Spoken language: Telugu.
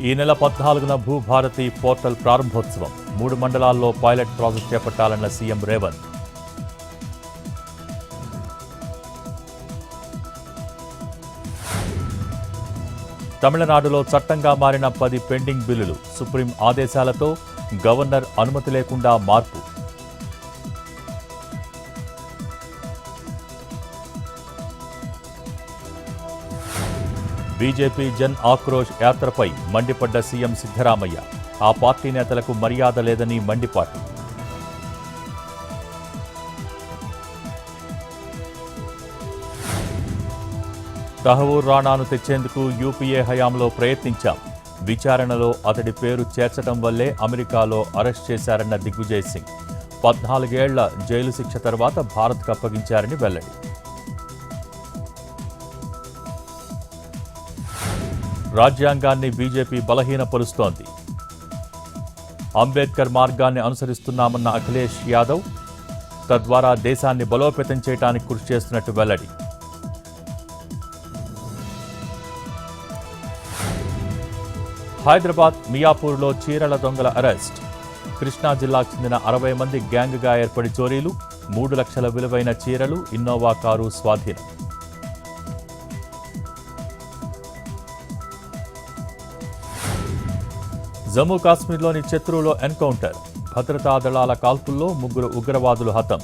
ఈ నెల 14న భూభారతి పోర్టల్ ప్రారంభోత్సవం 3 మండలాల్లో పైలట్ ప్రాజెక్ట్ చేపట్టాలన్న సీఎం రేవంత్. తమిళనాడులో చట్టంగా మారిన 10 పెండింగ్ బిల్లులు సుప్రీం ఆదేశాలతో గవర్నర్ అనుమతి లేకుండా మార్పు. బీజేపీ జన్ ఆక్రోష్ యాత్రపై మండిపడ్డ సీఎం సిద్ధరామయ్య. ఆ పార్టీ నేతలకు మర్యాద లేదని మండిపాటు. తహవూర్ రాణాను తెచ్చేందుకు యూపీఏ హయాంలో ప్రయత్నించాం. విచారణలో అతడి పేరు చేర్చడం వల్లే అమెరికాలో అరెస్ట్ చేశారన్న దిగ్విజయ్ సింగ్. 14 ఏళ్ల జైలు శిక్ష తర్వాత భారత్కు అప్పగించారని వెల్లడి. రాజ్యాంగాన్ని బీజేపీ బలహీనపరుస్తోంది. అంబేద్కర్ మార్గాన్ని అనుసరిస్తున్నామన్న అఖిలేష్ యాదవ్. తద్వారా దేశాన్ని బలోపేతం చేయడానికి కృషి చేస్తున్నట్టు వెల్లడి. హైదరాబాద్ మియాపూర్లో చీరల దొంగల అరెస్ట్. కృష్ణా జిల్లాకు చెందిన 60 మంది గ్యాంగ్గా ఏర్పడి చోరీలు. 3 లక్షల విలువైన చీరలు, ఇన్నోవా కారు స్వాధీనం. జమ్మూ కాశ్మీర్లోని చెత్రూలో ఎన్కౌంటర్. భద్రతా దళాల కాల్పుల్లో 3 ఉగ్రవాదులు హతం.